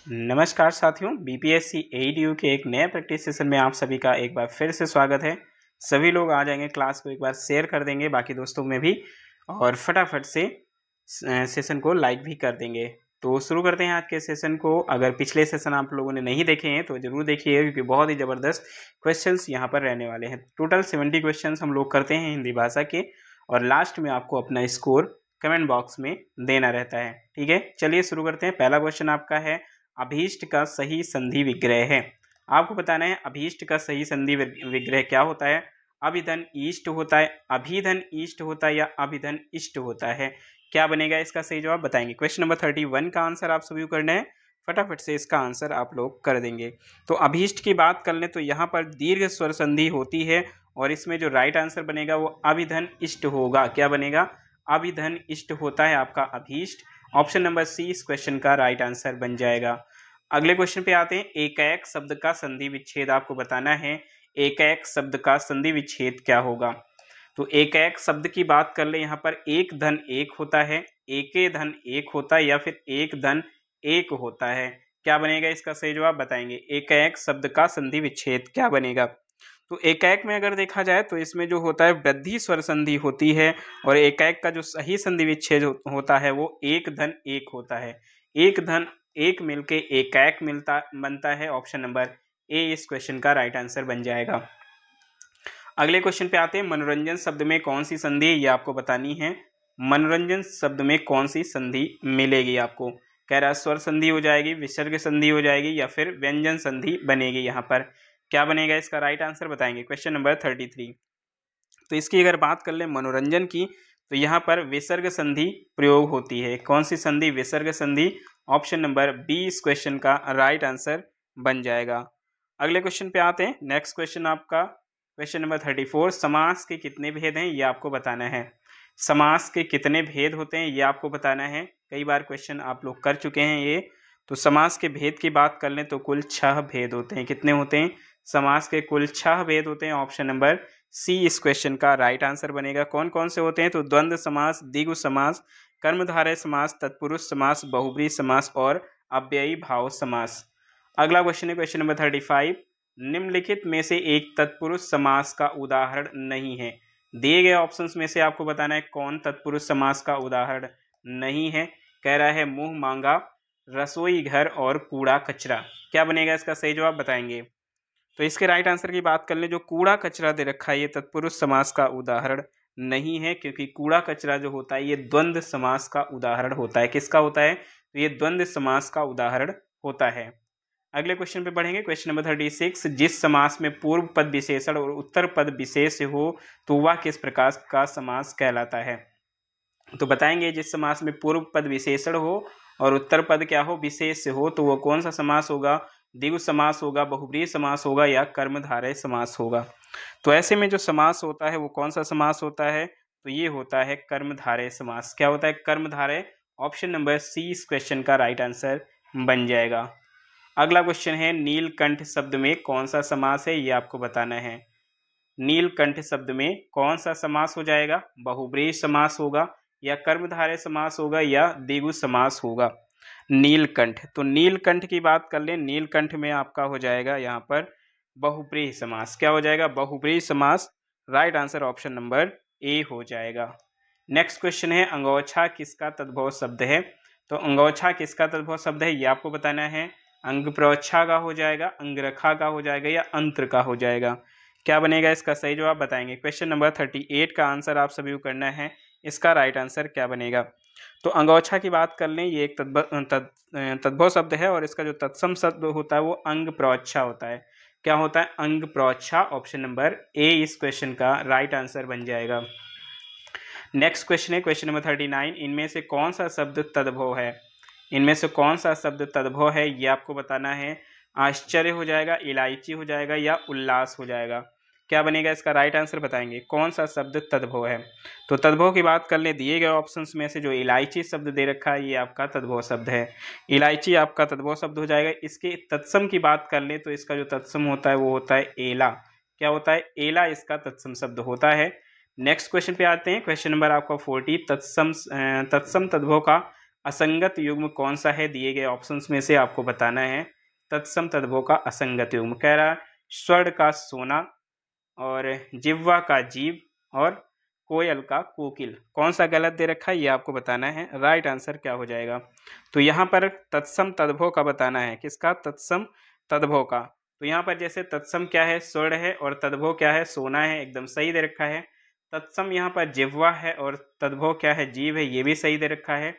नमस्कार साथियों, बीपीएससी एईडीयू के एक नए प्रैक्टिस सेशन में आप सभी का एक बार फिर से स्वागत है। सभी लोग आ जाएंगे, क्लास को एक बार शेयर कर देंगे बाकी दोस्तों में भी और फटाफट से सेशन को लाइक भी कर देंगे। तो शुरू करते हैं आज के सेशन को। अगर पिछले सेशन आप लोगों ने नहीं देखे हैं तो ज़रूर देखिए, क्योंकि बहुत ही ज़बरदस्त क्वेश्चंस यहाँ पर रहने वाले हैं। टोटल 70 क्वेश्चंस हम लोग करते हैं हिंदी भाषा के, और लास्ट में आपको अपना स्कोर कमेंट बॉक्स में देना रहता है। ठीक है, चलिए शुरू करते हैं। पहला क्वेश्चन आपका है, अभीष्ट का सही संधि विग्रह है। आपको बताना है अभीष्ट का सही संधि विग्रह क्या होता है। अभिधन ईष्ट होता है, अभिधन ईष्ट होता है या अभिधन इष्ट होता है। क्या बनेगा इसका सही जवाब बताएंगे। क्वेश्चन नंबर 31 का आंसर आप सभी को करना है। फटाफट से इसका आंसर आप लोग कर देंगे। तो अभीष्ट की बात कर लें तो यहाँ पर दीर्घ स्वर संधि होती है, और इसमें जो राइट आंसर बनेगा वो अभिधन इष्ट होगा। क्या बनेगा? अभिधन इष्ट होता है आपका अभीष्ट। ऑप्शन नंबर सी इस क्वेश्चन का राइट आंसर बन जाएगा। अगले क्वेश्चन पे आते हैं। एकैक शब्द का संधि विच्छेद आपको बताना है। एकैक शब्द का संधि विच्छेद क्या होगा? तो एकैक शब्द की बात कर ले, यहाँ पर एक धन एक होता है, एके धन एक होता है या फिर एक धन एक होता है। क्या बनेगा इसका सही जवाब बताएंगे। एकैक शब्द का संधि विच्छेद क्या बनेगा? तो एकैक में अगर देखा जाए तो इसमें जो होता है वृद्धि स्वर संधि होती है, और एकैक का जो सही संधि विच्छेद होता है वो एक धन एक होता है। एक धन एक मिलके एकैक मिलता बनता है। ऑप्शन नंबर ए इस क्वेश्चन का राइट आंसर बन जाएगा। अगले क्वेश्चन पे आते हैं। मनोरंजन शब्द में कौन सी संधि, ये आपको बतानी है। मनोरंजन शब्द में कौन सी संधि मिलेगी आपको? कह रहा स्वर संधि हो जाएगी, विसर्ग संधि हो जाएगी या फिर व्यंजन संधि बनेगी। यहाँ पर क्या बनेगा इसका राइट आंसर बताएंगे। Question number 33। तो इसकी अगर बात कर ले मनोरंजन की, तो यहाँ पर विसर्ग संधि प्रयोग होती है। कौन सी संधि? विसर्ग संधि। ऑप्शन नंबर बी इस क्वेश्चन का राइट आंसर बन जाएगा। अगले क्वेश्चन पे आते हैं। नेक्स्ट क्वेश्चन आपका क्वेश्चन नंबर 34। समास के कितने भेद हैं ये आपको बताना है। समास के कितने भेद होते हैं ये आपको बताना है। कई बार क्वेश्चन आप लोग कर चुके हैं ये। तो समास के भेद की बात कर लें तो कुल 6 भेद होते हैं। कितने होते हैं? समास के कुल 6 भेद होते हैं। ऑप्शन नंबर सी इस क्वेश्चन का राइट आंसर बनेगा। कौन कौन से होते हैं? तो द्वंद्व समास, द्विगु समास, कर्मधारय समास, तत्पुरुष समास, बहुब्रीहि समास और अव्ययी भाव समास। अगला क्वेश्चन है क्वेश्चन नंबर 35। निम्नलिखित में से एक तत्पुरुष समास का उदाहरण नहीं है। दिए गए ऑप्शंस में से आपको बताना है कौन तत्पुरुष समास का उदाहरण नहीं है। कह रहा है मुंह मांगा, रसोई घर और कूड़ा कचरा। क्या बनेगा इसका सही जवाब बताएंगे। तो इसके राइट आंसर की बात कर लें, जो कूड़ा कचरा दे रखा है ये तत्पुरुष समास का उदाहरण नहीं है, क्योंकि कूड़ा कचरा जो होता है ये द्वंद्व समास का उदाहरण होता है। किसका होता है? तो ये द्वंद्व समास का उदाहरण होता है। अगले क्वेश्चन पे बढ़ेंगे। Question number 36। जिस समास में पूर्व पद विशेषण और उत्तर पद विशेष हो तो वह किस प्रकार का समास कहलाता है? तो बताएंगे जिस समास में पूर्व पद विशेषण हो और उत्तर पद क्या हो? विशेष हो, तो वो कौन सा समास होगा? द्विगु समास होगा, बहुब्रीहि समास होगा या कर्मधारय समास होगा। तो ऐसे में जो समास होता है वो कौन सा समास होता है? तो ये होता है कर्मधारय समास। क्या होता है? कर्मधारय। ऑप्शन नंबर सी इस क्वेश्चन का राइट आंसर बन जाएगा। अगला क्वेश्चन है, नीलकंठ शब्द में कौन सा समास है ये आपको बताना है। नीलकंठ शब्द में कौन सा समास हो जाएगा? बहुब्रीहि समास होगा या कर्मधारय समास होगा या द्विगु समास होगा। नीलकंठ, तो नीलकंठ की बात कर लें, नीलकंठ में आपका हो जाएगा यहाँ पर बहुब्रीहि समास। क्या हो जाएगा? बहुब्रीहि समास। राइट आंसर ऑप्शन नंबर ए हो जाएगा। नेक्स्ट क्वेश्चन है, अंगोछा किसका तद्भव शब्द है? तो अंगोछा किसका तद्भव शब्द है ये आपको बताना है। अंग प्रोच्छा का हो जाएगा, अंगरखा का हो जाएगा या अंत्र का हो जाएगा। क्या बनेगा इसका सही जवाब बताएंगे। क्वेश्चन नंबर 38 का आंसर आप सभी को करना है। इसका राइट आंसर क्या बनेगा? तो अंगोछा की बात कर लें, ये एक तद्भव शब्द है और इसका जो तत्सम शब्द होता है वो अंग प्रोच्छा होता है। क्या होता है? अंग प्रोच्छा। ऑप्शन नंबर ए इस क्वेश्चन का राइट आंसर बन जाएगा। नेक्स्ट क्वेश्चन है क्वेश्चन नंबर 39। इनमें से कौन सा शब्द तद्भव है? इनमें से कौन सा शब्द तद्भव है ये आपको बताना है। आश्चर्य हो जाएगा, इलायची हो जाएगा या उल्लास हो जाएगा। क्या बनेगा इसका राइट आंसर बताएंगे। कौन सा शब्द तद्भव है? तो तद्भव की बात कर ले, दिए गए ऑप्शंस में से जो इलायची शब्द दे रखा है ये आपका तद्भव शब्द है। इलायची आपका तद्भव शब्द हो जाएगा। इसके तत्सम की बात कर ले तो इसका जो तत्सम होता है वो होता है एला। क्या होता है? एला इसका तत्सम शब्द होता है। नेक्स्ट क्वेश्चन पे आते हैं। क्वेश्चन नंबर आपका 40। तत्सम तद्भव का असंगत युग्म कौन सा है? दिए गए ऑप्शंस में से आपको बताना है तत्सम तद्भव का असंगत युग्म। कह रहा है स्वर्ण का सोना और जिह्वा का जीव और कोयल का कोकिल। कौन सा गलत दे रखा है ये आपको बताना है। राइट आंसर क्या हो जाएगा? तो यहाँ पर तत्सम तद्भव का बताना है। किसका? तत्सम तद्भव का। तो यहाँ पर जैसे तत्सम क्या है? स्वर्ण है और तद्भव क्या है? सोना है। एकदम सही दे रखा है। तत्सम यहाँ पर जिह्वा है और तद्भव क्या है? जीव है। ये भी सही दे रखा है।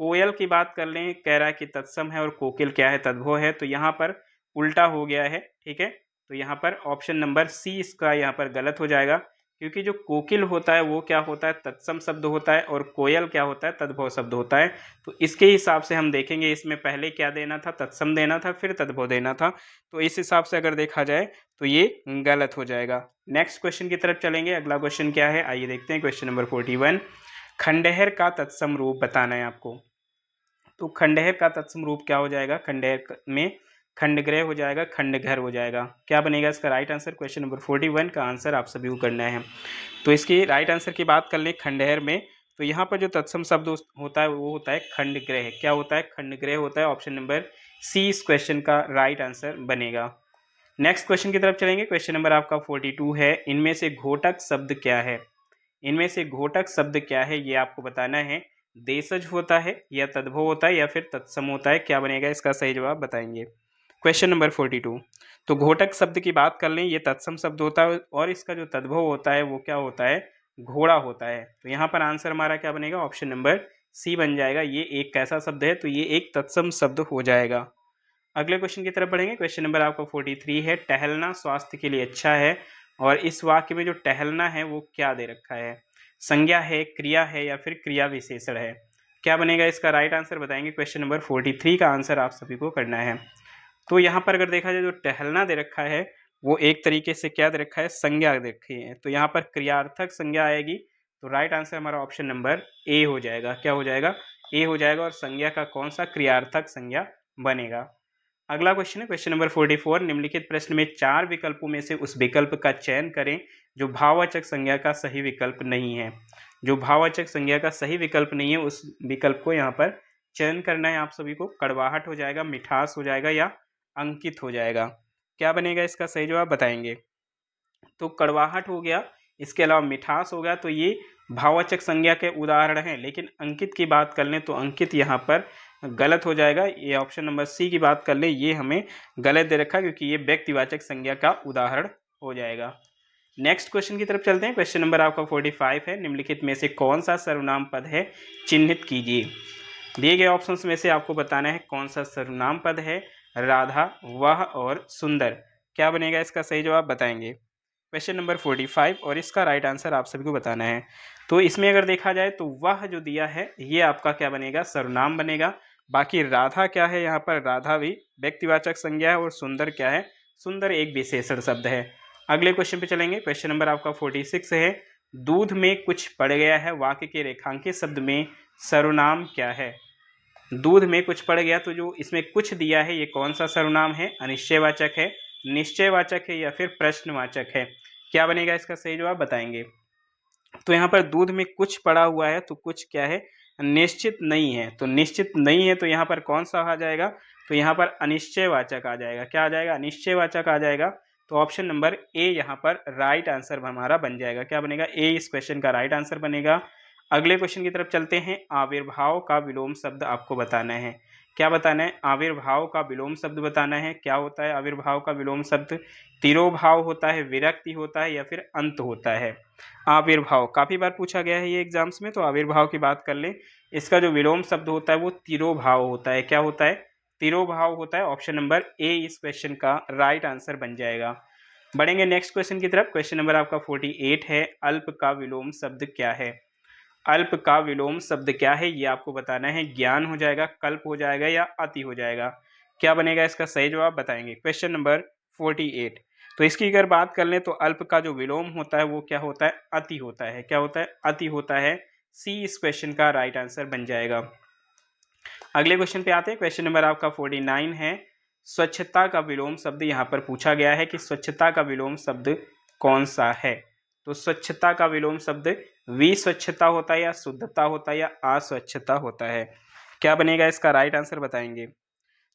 कोयल की बात कर लें, कह रहा है कि तत्सम है और कोकिल क्या है? तद्भव है। तो यहाँ पर उल्टा हो गया है। ठीक है, तो यहाँ पर ऑप्शन नंबर सी इसका यहाँ पर गलत हो जाएगा, क्योंकि जो कोकिल होता है वो क्या होता है? तत्सम शब्द होता है और कोयल क्या होता है? तद्भव शब्द होता है। तो इसके हिसाब से हम देखेंगे इसमें पहले क्या देना था? तत्सम देना था, फिर तद्भव देना था। तो इस हिसाब से अगर देखा जाए तो ये गलत हो जाएगा। नेक्स्ट क्वेश्चन की तरफ चलेंगे। अगला क्वेश्चन क्या है आइए देखते हैं। क्वेश्चन नंबर 41, खंडहर का तत्सम रूप बताना है आपको। तो खंडहर का तत्सम रूप क्या हो जाएगा? खंडहर में खंडगृह हो जाएगा, खंडघर हो जाएगा। क्या बनेगा इसका राइट आंसर? क्वेश्चन नंबर 41 का आंसर आप सभी को करना है। तो इसकी राइट आंसर की बात कर लें खंडहर में, तो यहाँ पर जो तत्सम शब्द होता है वो होता है खंडगृह। क्या होता है? खंडगृह होता है। ऑप्शन नंबर सी इस क्वेश्चन का राइट आंसर बनेगा। नेक्स्ट क्वेश्चन की तरफ चलेंगे। क्वेश्चन नंबर आपका 42 है, इनमें से घोटक शब्द क्या है? इनमें से घोटक शब्द क्या है ये आपको बताना है। देशज होता है या तद्भव होता है या फिर तत्सम होता है? क्या बनेगा इसका सही जवाब बताएंगे। क्वेश्चन नंबर 42, तो घोटक शब्द की बात कर लें, ये तत्सम शब्द होता है और इसका जो तद्भव होता है वो क्या होता है? घोड़ा होता है। तो यहाँ पर आंसर हमारा क्या बनेगा? ऑप्शन नंबर सी बन जाएगा। ये एक कैसा शब्द है? तो ये एक तत्सम शब्द हो जाएगा। अगले क्वेश्चन की तरफ बढ़ेंगे। क्वेश्चन नंबर आपका 43 है, टहलना स्वास्थ्य के लिए अच्छा है, और इस वाक्य में जो टहलना है वो क्या दे रखा है? संज्ञा है, क्रिया है या फिर क्रिया विशेषण है? क्या बनेगा इसका राइट आंसर बताएंगे। क्वेश्चन नंबर 43 का आंसर आप सभी को करना है। तो यहाँ पर अगर देखा जाए जो टहलना दे रखा है वो एक तरीके से क्या दे रखा है? संज्ञा दे रखी है। तो यहाँ पर क्रियार्थक संज्ञा आएगी। तो राइट आंसर हमारा ऑप्शन नंबर ए हो जाएगा। क्या हो जाएगा? ए हो जाएगा। और संज्ञा का कौन सा? क्रियार्थक संज्ञा बनेगा। अगला क्वेश्चन है क्वेश्चन नंबर 44, निम्नलिखित प्रश्न में 4 विकल्पों में से उस विकल्प का चयन करें जो भाववाचक संज्ञा का सही विकल्प नहीं है। जो भाववाचक संज्ञा का सही विकल्प नहीं है उस विकल्प को यहाँ पर चयन करना है आप सभी को। कड़वाहट हो जाएगा, मिठास हो जाएगा या अंकित हो जाएगा? क्या बनेगा इसका सही जवाब बताएंगे। तो कड़वाहट हो गया, इसके अलावा मिठास हो गया, तो ये भाववाचक संज्ञा के उदाहरण हैं। लेकिन अंकित की बात कर लें तो अंकित यहाँ पर गलत हो जाएगा। ये ऑप्शन नंबर सी की बात कर लें, ये हमें गलत दे रखा क्योंकि ये व्यक्तिवाचक संज्ञा का उदाहरण हो जाएगा। नेक्स्ट क्वेश्चन की तरफ चलते हैं। क्वेश्चन नंबर आपका 45 है, निम्नलिखित में से कौन सा सर्वनाम पद है? चिन्हित कीजिए। दिए गए ऑप्शंस में से आपको बताना है कौन सा सर्वनाम पद है। राधा, वह और सुंदर। क्या बनेगा इसका सही जवाब बताएंगे। क्वेश्चन नंबर 45 और इसका राइट आंसर आप सभी को बताना है। तो इसमें अगर देखा जाए तो वह जो दिया है ये आपका क्या बनेगा? सर्वनाम बनेगा। बाकी राधा क्या है? यहाँ पर राधा भी व्यक्तिवाचक संज्ञा है और सुंदर क्या है? सुंदर एक विशेषण शब्द है। अगले क्वेश्चन पे चलेंगे। क्वेश्चन नंबर आपका 46 है, दूध में कुछ पड़ गया है वाक्य के रेखांकित शब्द में सर्वनाम क्या है? दूध में कुछ पड़ गया, तो जो इसमें कुछ दिया है ये कौन सा सर्वनाम है? अनिश्चयवाचक है, निश्चयवाचक है या फिर प्रश्नवाचक है? क्या बनेगा इसका सही जवाब बताएंगे। तो यहाँ पर दूध में कुछ पड़ा हुआ है, तो कुछ क्या है? निश्चित नहीं है। तो निश्चित नहीं है तो यहाँ पर कौन सा आ जाएगा? तो यहाँ पर अनिश्चयवाचक आ जाएगा। क्या आ जाएगा? अनिश्चयवाचक आ जाएगा। तो ऑप्शन नंबर ए यहाँ पर राइट आंसर हमारा बन जाएगा। क्या बनेगा? ए इस क्वेश्चन का राइट आंसर बनेगा। अगले क्वेश्चन की तरफ चलते हैं। आविर्भाव का विलोम शब्द आपको बताना है। क्या बताना है? आविर्भाव का विलोम शब्द बताना है। क्या होता है आविर्भाव का विलोम शब्द? तिरोभाव होता है, विरक्ति होता है या फिर अंत होता है? आविर्भाव काफी बार पूछा गया है ये एग्जाम्स में, तो आविर्भाव की बात कर लें, इसका जो विलोम शब्द होता है वो तिरोभाव होता है। क्या होता है? तिरोभाव होता है। ऑप्शन नंबर ए इस क्वेश्चन का राइट आंसर बन जाएगा। बढ़ेंगे नेक्स्ट क्वेश्चन की तरफ। क्वेश्चन नंबर आपका 48 है, अल्प का विलोम शब्द क्या है? अल्प का विलोम शब्द क्या है ये आपको बताना है। ज्ञान हो जाएगा, कल्प हो जाएगा या अति हो जाएगा? क्या बनेगा इसका सही जवाब बताएंगे। क्वेश्चन नंबर 48, तो इसकी अगर बात कर लें तो अल्प का जो विलोम होता है वो क्या होता है? अति होता है। क्या होता है? अति होता है। सी इस क्वेश्चन का राइट आंसर बन जाएगा। अगले क्वेश्चन पे आते हैं। क्वेश्चन नंबर आपका 49 है, स्वच्छता का विलोम शब्द यहाँ पर पूछा गया है कि स्वच्छता का विलोम शब्द कौन सा है? तो स्वच्छता का विलोम शब्द विस्वच्छता होता है या शुद्धता होता है या अस्वच्छता होता है? क्या बनेगा इसका राइट आंसर बताएंगे।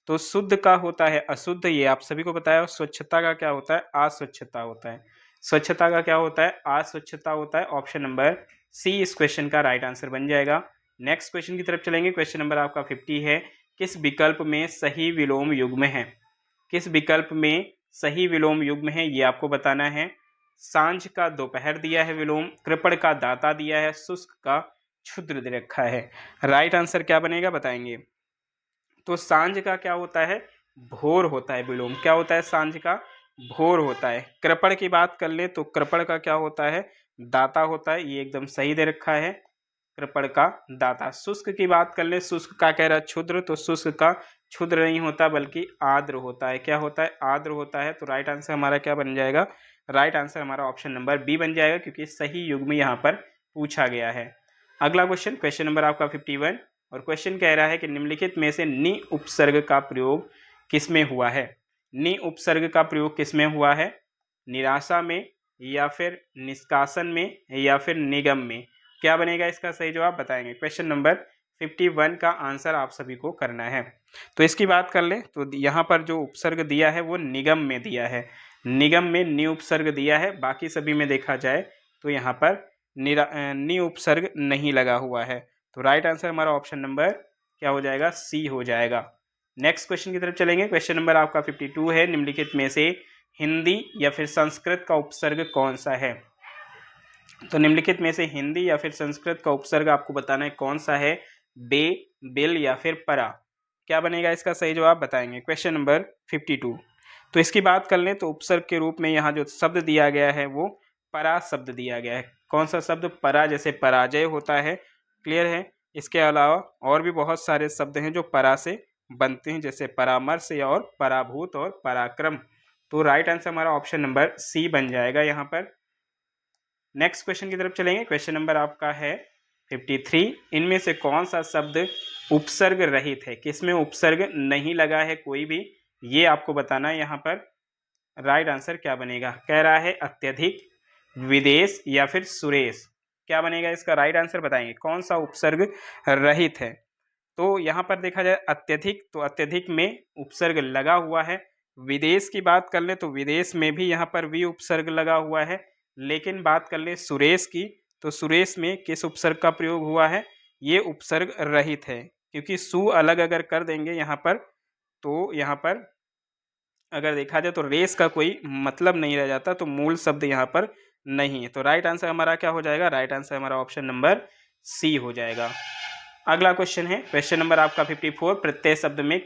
तो शुद्ध का होता है अशुद्ध, ये आप सभी को बताया। स्वच्छता का क्या होता है, अस्वच्छता होता है। स्वच्छता का क्या होता है, अस्वच्छता होता है। ऑप्शन नंबर सी इस क्वेश्चन का राइट आंसर बन जाएगा। नेक्स्ट क्वेश्चन की तरफ चलेंगे। क्वेश्चन नंबर आपका 50 है, किस विकल्प में सही विलोम युग्म है। किस विकल्प में सही विलोम युग्म है ये आपको बताना है। सांझ का दोपहर दिया है विलोम, कृपण का दाता दिया है, शुष्क का क्षुद्र दे रखा है। राइट आंसर क्या बनेगा बताएंगे। तो सांझ का क्या होता है, भोर होता है विलोम। क्या होता है सांझ का, भोर होता है। कृपण की बात कर ले तो कृपण का क्या होता है, दाता होता है। ये एकदम सही दे रखा है, कृपण का दाता। शुष्क की बात कर ले, शुष्क का कह रहा है क्षुद्र, तो शुष्क का क्षुद्र नहीं होता बल्कि आर्द्र होता है। क्या होता है, आर्द्र होता है। तो राइट आंसर हमारा क्या बन जाएगा, राइट आंसर हमारा ऑप्शन नंबर बी बन जाएगा, क्योंकि सही युग्म यहाँ पर पूछा गया है। अगला क्वेश्चन, क्वेश्चन नंबर आपका 51, और क्वेश्चन कह रहा है कि निम्नलिखित में से नि उपसर्ग का प्रयोग किसमें हुआ है। नि उपसर्ग का प्रयोग किसमें हुआ है, निराशा में, या फिर निष्कासन में, या फिर निगम में। क्या बनेगा इसका सही जवाब बताएंगे। क्वेश्चन नंबर 51 का आंसर आप सभी को करना है। तो इसकी बात कर ले तो यहाँ पर जो उपसर्ग दिया है वो निगम में दिया है। निगम में नि उपसर्ग दिया है, बाकी सभी में देखा जाए तो यहाँ पर नि उपसर्ग नहीं लगा हुआ है। तो राइट आंसर हमारा ऑप्शन नंबर क्या हो जाएगा, सी हो जाएगा। नेक्स्ट क्वेश्चन की तरफ चलेंगे। क्वेश्चन नंबर आपका 52 है, निम्नलिखित में से हिंदी या फिर संस्कृत का उपसर्ग कौन सा है। तो निम्नलिखित में से हिंदी या फिर संस्कृत का उपसर्ग आपको बताना है कौन सा है, बे, बिल या फिर परा। क्या बनेगा इसका सही जवाब बताएंगे। Question number 52। तो इसकी बात कर लें तो उपसर्ग के रूप में यहाँ जो शब्द दिया गया है वो परा शब्द दिया गया है। कौन सा शब्द, परा, जैसे पराजय होता है, क्लियर है। इसके अलावा और भी बहुत सारे शब्द हैं जो परा से बनते हैं, जैसे परामर्श या और पराभूत और पराक्रम। तो राइट आंसर हमारा ऑप्शन नंबर सी बन जाएगा यहाँ पर। नेक्स्ट क्वेश्चन की तरफ चलेंगे। क्वेश्चन नंबर आपका है 53, इनमें से कौन सा शब्द उपसर्ग रहित है, किसमें उपसर्ग नहीं लगा है कोई भी, ये आपको बताना है यहाँ पर। राइट आंसर क्या बनेगा, कह रहा है अत्यधिक, विदेश या फिर सुरेश। क्या बनेगा इसका राइट आंसर बताएंगे, कौन सा उपसर्ग रहित है। तो यहाँ पर देखा जाए अत्यधिक, तो अत्यधिक में उपसर्ग लगा हुआ है। विदेश की बात कर ले तो विदेश में भी यहाँ पर भी उपसर्ग लगा हुआ है। लेकिन बात कर ले सुरेश की, तो सुरेश में किस उपसर्ग का प्रयोग हुआ है, ये उपसर्ग रहित है। क्योंकि सु अलग अगर कर देंगे यहाँ पर, तो यहाँ पर अगर देखा जाए तो रेस का कोई मतलब नहीं रह जाता, तो मूल शब्द यहाँ पर नहीं है। तो राइट आंसर हमारा क्या हो जाएगा, राइट आंसर हमारा ऑप्शन नंबर सी हो जाएगा। अगला क्वेश्चन है, क्वेश्चन नंबर आपका 54, प्रत्यय शब्द में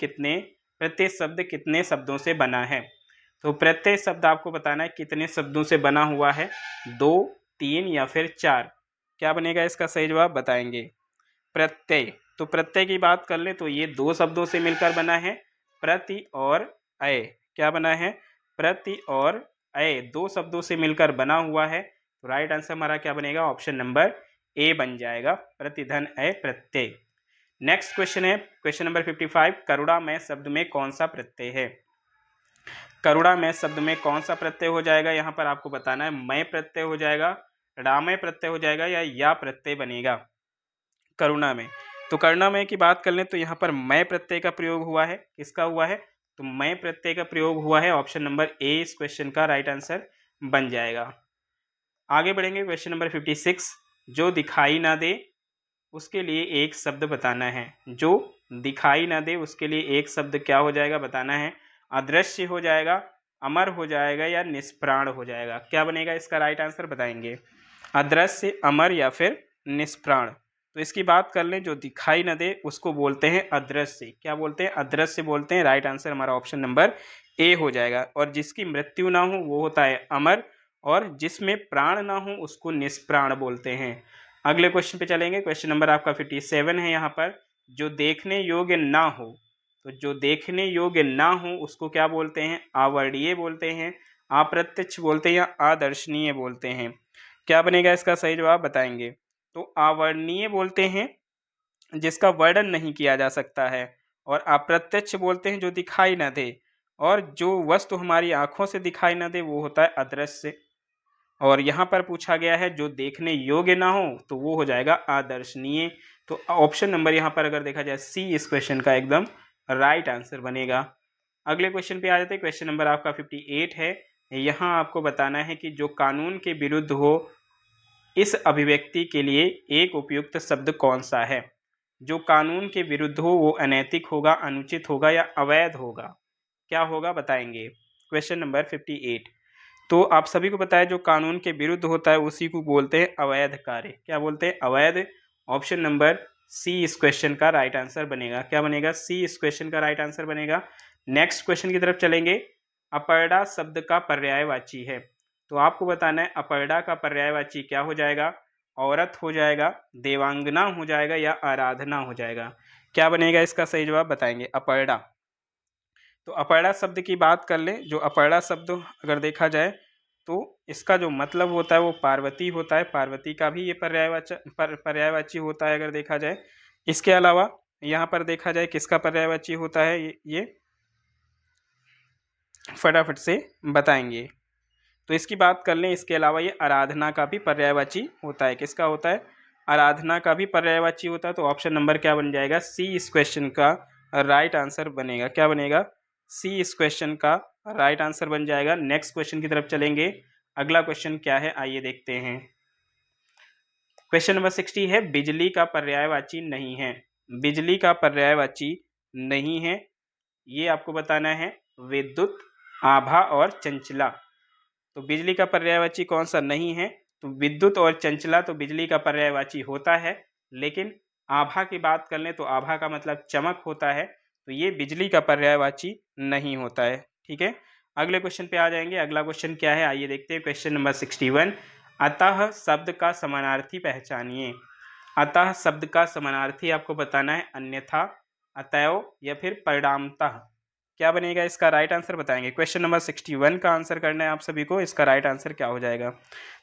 प्रत्यय शब्द कितने शब्दों से बना है। तो प्रत्यय शब्द आपको बताना है कितने शब्दों से बना हुआ है, 2, 3 या फिर 4। क्या बनेगा इसका सही जवाब बताएंगे। प्रत्यय, तो प्रत्यय की बात कर ले तो ये 2 शब्दों से मिलकर बना है, प्रति और अय। क्या बना है, प्रति और अय, 2 शब्दों से मिलकर बना हुआ है। तो राइट आंसर हमारा क्या बनेगा, ऑप्शन नंबर ए बन जाएगा, प्रतिधन अय प्रत्यय। नेक्स्ट क्वेश्चन है, क्वेश्चन नंबर 55, करुणामय शब्द में कौन सा प्रत्यय है। करुणामय शब्द में कौन सा प्रत्यय हो जाएगा, यहाँ पर आपको बताना है। मय प्रत्यय हो जाएगा, रामय प्रत्यय हो जाएगा, या प्रत्यय बनेगा करुणामय। तो करुणामय की बात कर लें तो यहाँ पर मय प्रत्यय का प्रयोग हुआ है। किसका हुआ है, तो मय प्रत्यय का प्रयोग हुआ है। ऑप्शन नंबर ए इस क्वेश्चन का राइट आंसर बन जाएगा। आगे बढ़ेंगे। क्वेश्चन नंबर 56, जो दिखाई ना दे उसके लिए एक शब्द बताना है। जो दिखाई ना दे उसके लिए एक शब्द क्या हो जाएगा बताना है। अदृश्य हो जाएगा, अमर हो जाएगा, या निष्प्राण हो जाएगा। क्या बनेगा इसका राइट आंसर बताएंगे। अदृश्य, अमर या फिर निष्प्राण। तो इसकी बात कर लें, जो दिखाई न दे उसको बोलते हैं अदृश्य। क्या बोलते हैं, अदृश्य बोलते हैं। राइट आंसर हमारा ऑप्शन नंबर ए हो जाएगा। और जिसकी मृत्यु ना हो वो होता है अमर, और जिसमें प्राण ना हो उसको निष्प्राण बोलते हैं। अगले क्वेश्चन पे चलेंगे। क्वेश्चन नंबर आपका 57 है यहाँ पर, जो देखने योग्य ना हो। तो जो देखने योग्य ना हो उसको क्या बोलते हैं, अवर्णीय बोलते हैं, अप्रत्यक्ष बोलते हैं, या अदर्शनीय बोलते हैं। क्या बनेगा इसका सही जवाब बताएंगे। तो अवर्णनीय बोलते हैं जिसका वर्णन नहीं किया जा सकता है, और अप्रत्यक्ष बोलते हैं जो दिखाई न दे, और जो वस्तु हमारी आंखों से दिखाई न दे वो होता है अदृश्य। और यहाँ पर पूछा गया है जो देखने योग्य ना हो तो वो हो जाएगा अदर्शनीय। तो ऑप्शन नंबर यहाँ पर अगर देखा जाए सी इस क्वेश्चन का एकदम राइट आंसर बनेगा। अगले क्वेश्चन पे आ जाते हैं। क्वेश्चन नंबर आपका 58 है। यहाँ आपको बताना है कि जो कानून के विरुद्ध हो इस अभिव्यक्ति के लिए एक उपयुक्त शब्द कौन सा है। जो कानून के विरुद्ध हो वो अनैतिक होगा, अनुचित होगा या अवैध होगा, क्या होगा बताएंगे। Question number 58। तो आप सभी को पता है जो कानून के विरुद्ध होता है उसी को बोलते हैं अवैध कार्य। क्या बोलते हैं? अवैध। ऑप्शन नंबर सी इस क्वेश्चन का राइट आंसर बनेगा। क्या बनेगा? सी इस क्वेश्चन का राइट आंसर बनेगा। नेक्स्ट क्वेश्चन की तरफ चलेंगे। अपरड़ा शब्द का पर्यायवाची है, तो आपको बताना है अपरड़ा का पर्यायवाची क्या हो जाएगा। औरत हो जाएगा, देवांगना हो जाएगा या आराधना हो जाएगा। क्या बनेगा इसका सही जवाब बताएंगे। अपरड़ा। तो अपरड़ा शब्द की बात कर लें। जो अपरड़ा शब्द अगर देखा जाए तो इसका जो मतलब होता है वो पार्वती होता है। पार्वती का भी ये पर्यायवाची होता है अगर देखा जाए। इसके अलावा यहाँ पर देखा जाए किसका पर्यायवाची होता है ये फटाफट से बताएंगे। तो इसकी बात कर लें। इसके अलावा ये आराधना का भी पर्यायवाची होता है। किसका होता है? आराधना का भी पर्यायवाची होता है। तो ऑप्शन नंबर क्या बन जाएगा? सी इस क्वेश्चन का राइट आंसर बनेगा। क्या बनेगा? सी इस क्वेश्चन का राइट आंसर बन जाएगा। नेक्स्ट क्वेश्चन की तरफ चलेंगे। अगला क्वेश्चन क्या है आइए देखते हैं। क्वेश्चन नंबर 60 है। बिजली का पर्यायवाची नहीं है। बिजली का पर्यायवाची नहीं है, ये आपको बताना है विद्युत, आभा और चंचला। तो बिजली का पर्यायवाची कौन सा नहीं है? तो विद्युत और चंचला तो बिजली का पर्यायवाची होता है, लेकिन आभा की बात कर लें तो आभा का मतलब चमक होता है, तो ये बिजली का पर्यायवाची नहीं होता है। ठीक है, अगले क्वेश्चन पे आ जाएंगे। अगला क्वेश्चन क्या है आइए देखते हैं। Question number 61। अतः शब्द का समानार्थी पहचानिए। अतः शब्द का समानार्थी आपको बताना है अन्यथा, अतएव या फिर परिणामतः। क्या बनेगा इसका राइट आंसर बताएंगे। क्वेश्चन नंबर 61 का आंसर करना है आप सभी को। इसका राइट आंसर क्या हो जाएगा?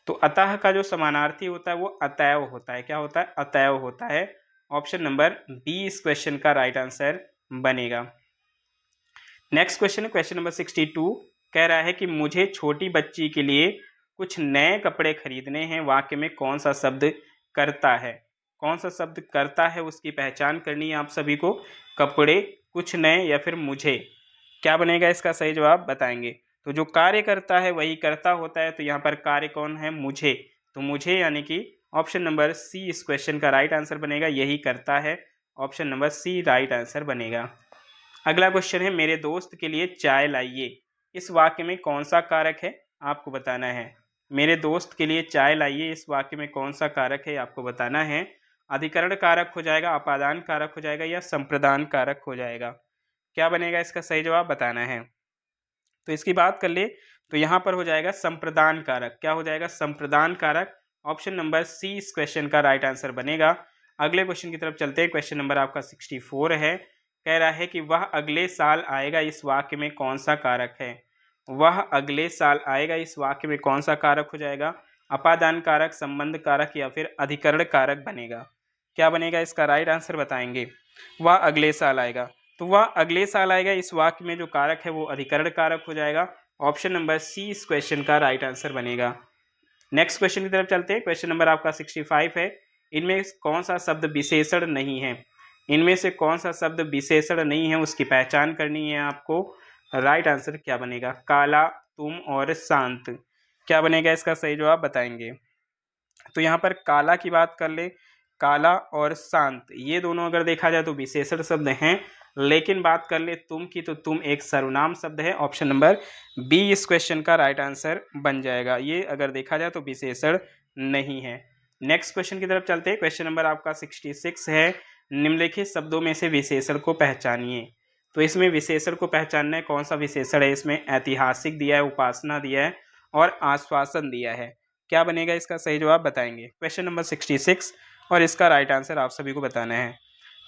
तो अतः का जो समानार्थी होता है वो अतएव होता है। क्या होता है? अतएव होता है। ऑप्शन नंबर बी इस क्वेश्चन का राइट आंसर बनेगा। नेक्स्ट क्वेश्चन है क्वेश्चन नंबर 62। कह रहा है कि मुझे छोटी बच्ची के लिए कुछ नए कपड़े खरीदने हैं। वाक्य में कौन सा शब्द करता है? कौन सा शब्द करता है उसकी पहचान करनी है आप सभी को। कपड़े, कुछ नए या फिर मुझे। क्या बनेगा इसका सही जवाब बताएंगे। तो जो कार्य करता है वही करता होता है, तो यहाँ पर कार्य कौन है? मुझे। तो मुझे यानी कि ऑप्शन नंबर सी इस क्वेश्चन का राइट आंसर बनेगा। यही करता है। Option number C right answer बनेगा। अगला क्वेश्चन है मेरे दोस्त के लिए चाय लाइए। इस वाक्य में कौन सा कारक है आपको बताना है। मेरे दोस्त के लिए चाय लाइए, इस वाक्य में कौन सा कारक है आपको बताना है। अधिकरण कारक हो जाएगा, अपादान कारक हो जाएगा या संप्रदान कारक हो जाएगा। क्या बनेगा इसका सही जवाब बताना है। तो इसकी बात कर ले तो यहाँ पर हो जाएगा संप्रदान कारक। क्या हो जाएगा? संप्रदान कारक। ऑप्शन नंबर सी इस क्वेश्चन का राइट आंसर बनेगा। अगले क्वेश्चन की तरफ चलते हैं। क्वेश्चन नंबर आपका 64 है। कह रहा है कि वह अगले साल आएगा, इस वाक्य में कौन सा कारक है। वह अगले साल आएगा, इस वाक्य में कौन सा कारक हो जाएगा। अपादान कारक, संबंध कारक या फिर अधिकरण कारक बनेगा। क्या बनेगा इसका राइट आंसर बताएंगे। वह अगले साल आएगा, तो वह अगले साल आएगा, इस वाक्य में जो कारक है वो अधिकरण कारक हो जाएगा। ऑप्शन नंबर सी इस क्वेश्चन का राइट आंसर बनेगा। नेक्स्ट क्वेश्चन की तरफ चलते हैं। क्वेश्चन नंबर आपका 65 है। इनमें कौन सा शब्द विशेषण नहीं है। इनमें से कौन सा शब्द विशेषण नहीं है उसकी पहचान करनी है आपको। राइट आंसर क्या बनेगा। काला, तुम और शांत। क्या बनेगा इसका सही जवाब बताएंगे। तो यहाँ पर काला की बात कर ले, काला और शांत ये दोनों अगर देखा जाए तो विशेषण शब्द हैं, लेकिन बात कर ले तुम की तो तुम एक सर्वनाम शब्द है। ऑप्शन नंबर बी इस क्वेश्चन का राइट आंसर बन जाएगा। ये अगर देखा जाए तो विशेषण नहीं है। नेक्स्ट क्वेश्चन की तरफ चलते हैं। क्वेश्चन नंबर आपका 66 है। निम्नलिखित शब्दों में से विशेषण को पहचानिए। तो इसमें विशेषण को पहचानना है कौन सा विशेषण है। इसमें ऐतिहासिक दिया है, उपासना दिया है और आश्वासन दिया है। क्या बनेगा इसका सही जवाब बताएंगे। क्वेश्चन नंबर 66 और इसका राइट आंसर आप सभी को बताना है।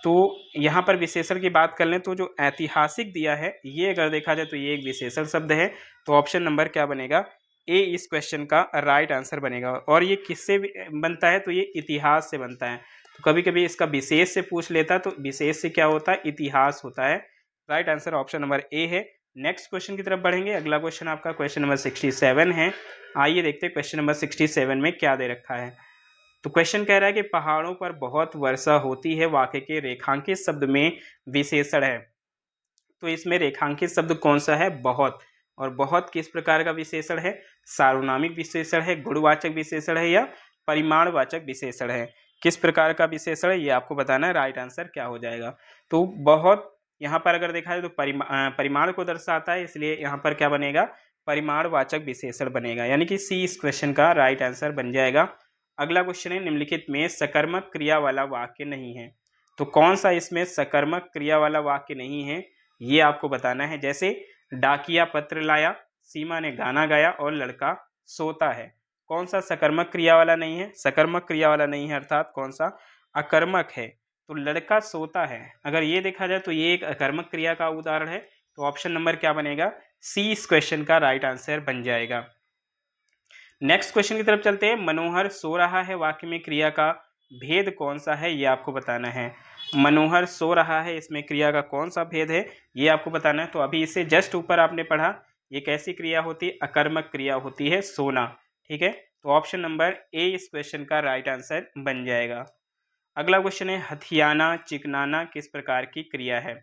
तो यहाँ पर विशेषण की बात कर लें तो जो ऐतिहासिक दिया है ये अगर देखा जाए तो ये एक विशेषण शब्द है। तो ऑप्शन नंबर क्या बनेगा। ए इस क्वेश्चन का राइट आंसर बनेगा। और ये किससे बनता है? तो ये इतिहास से बनता है। तो कभी कभी इसका विशेष से पूछ लेता तो विशेष से क्या होता है? इतिहास होता है। Right answer option number A है। नेक्स्ट क्वेश्चन की तरफ बढ़ेंगे। अगला क्वेश्चन आपका क्वेश्चन नंबर 67 है। आइए देखते हैं क्वेश्चन नंबर 67 में क्या दे रखा है। तो क्वेश्चन कह रहा है कि पहाड़ों पर बहुत वर्षा होती है, वाक्य के रेखांकित शब्द में विशेषण है। तो इसमें रेखांकित शब्द कौन सा है? बहुत। और बहुत किस प्रकार का विशेषण है? सार्वनामिक विशेषण है, गुणवाचक विशेषण है या परिमाणवाचक विशेषण है? किस प्रकार का विशेषण है ये आपको बताना है। राइट आंसर क्या हो जाएगा? तो बहुत यहाँ पर अगर देखा जाए तो परिमाण को दर्शाता है, इसलिए यहाँ पर क्या बनेगा? परिमाणवाचक विशेषण बनेगा, यानी कि सी इस क्वेश्चन का राइट आंसर बन जाएगा। अगला क्वेश्चन है, निम्नलिखित में सकर्मक क्रिया वाला वाक्य नहीं है। तो कौन सा इसमें सकर्मक क्रिया वाला वाक्य नहीं है ये आपको बताना है। जैसे डाकिया पत्र लाया, सीमा ने गाना गाया और लड़का सोता है। कौन सा सकर्मक क्रिया वाला नहीं है? सकर्मक क्रिया वाला नहीं है, अर्थात कौन सा? अकर्मक है। तो लड़का सोता है, अगर ये देखा जाए तो ये एक अकर्मक क्रिया का उदाहरण है। तो ऑप्शन नंबर क्या बनेगा? सी इस क्वेश्चन का राइट आंसर बन जाएगा। नेक्स्ट क्वेश्चन की तरफ चलते हैं। मनोहर सो रहा है, वाक्य में क्रिया का भेद कौन सा है ये आपको बताना है। मनोहर सो रहा है, इसमें क्रिया का कौन सा भेद है ये आपको बताना है। तो अभी इससे जस्ट ऊपर आपने पढ़ा, ये कैसी क्रिया होती है? अकर्मक क्रिया होती है, सोना। ठीक है, तो ऑप्शन नंबर ए इस क्वेश्चन का राइट आंसर बन जाएगा। अगला क्वेश्चन है, हथियाना चिकनाना किस प्रकार की क्रिया है?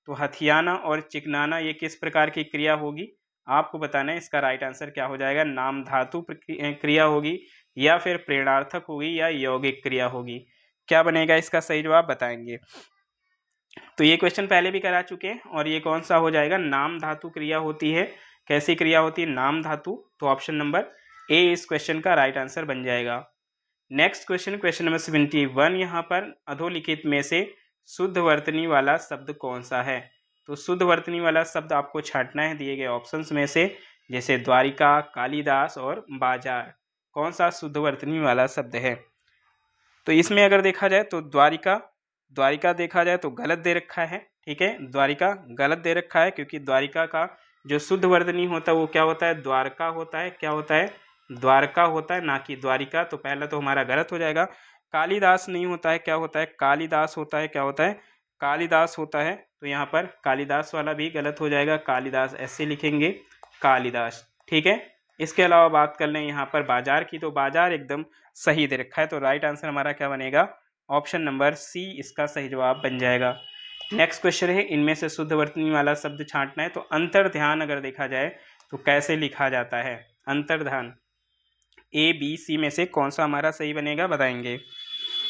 तो हथियाना और चिकनाना ये किस प्रकार की क्रिया होगी आपको बताना है। इसका राइट आंसर क्या हो जाएगा? नाम धातु क्रिया होगी, या फिर प्रेरणार्थक होगी, या यौगिक क्रिया होगी। क्या बनेगा इसका सही जवाब बताएंगे। तो ये क्वेश्चन पहले भी करा चुके हैं, और ये कौन सा हो जाएगा? नाम धातु क्रिया होती है। कैसी क्रिया होती है? नाम धातु। तो ऑप्शन नंबर ए इस क्वेश्चन का राइट आंसर बन जाएगा। नेक्स्ट क्वेश्चन, क्वेश्चन नंबर 71, यहाँ पर अधोलिखित में से शुद्ध वर्तनी वाला शब्द कौन सा है? तो शुद्ध वर्तनी वाला शब्द आपको छांटना है दिए गए ऑप्शंस में से, जैसे द्वारिका, कालिदास और बाजार। कौन सा शुद्ध वर्तनी वाला शब्द है? तो इसमें अगर देखा जाए तो द्वारिका, द्वारिका देखा जाए तो गलत दे रखा है। ठीक है, द्वारिका गलत दे रखा है, क्योंकि द्वारिका का जो शुद्ध वर्तनी होता है वो क्या होता है? द्वारका होता है। क्या होता है? द्वारका होता है, ना कि द्वारिका। तो पहला तो हमारा गलत हो जाएगा। कालिदास नहीं होता है, क्या होता है? कालिदास होता है। क्या होता है? कालिदास होता है। तो यहाँ पर कालिदास वाला भी गलत हो जाएगा, कालिदास ऐसे लिखेंगे, कालिदास। ठीक है, इसके अलावा बात कर लें यहाँ पर बाजार की, तो बाजार एकदम सही दे रखा है। तो राइट आंसर हमारा क्या बनेगा? ऑप्शन नंबर सी इसका सही जवाब बन जाएगा। नेक्स्ट क्वेश्चन है, इनमें से शुद्ध वर्तनी वाला शब्द छांटना है। तो अंतर्ध्यान अगर देखा जाए तो कैसे लिखा जाता है? अंतर्ध्यान ए बी सी में से कौन सा हमारा सही बनेगा बताएंगे।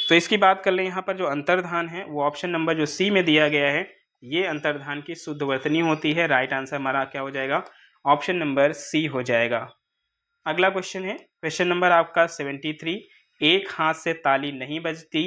तो इसकी बात कर लें, यहाँ पर जो अंतर्धान है वो ऑप्शन नंबर जो सी में दिया गया है, ये अंतर्धान की शुद्ध वर्तनी होती है। राइट आंसर हमारा क्या हो जाएगा? ऑप्शन नंबर सी हो जाएगा। अगला क्वेश्चन है, क्वेश्चन नंबर आपका 73, एक हाथ से ताली नहीं बजती,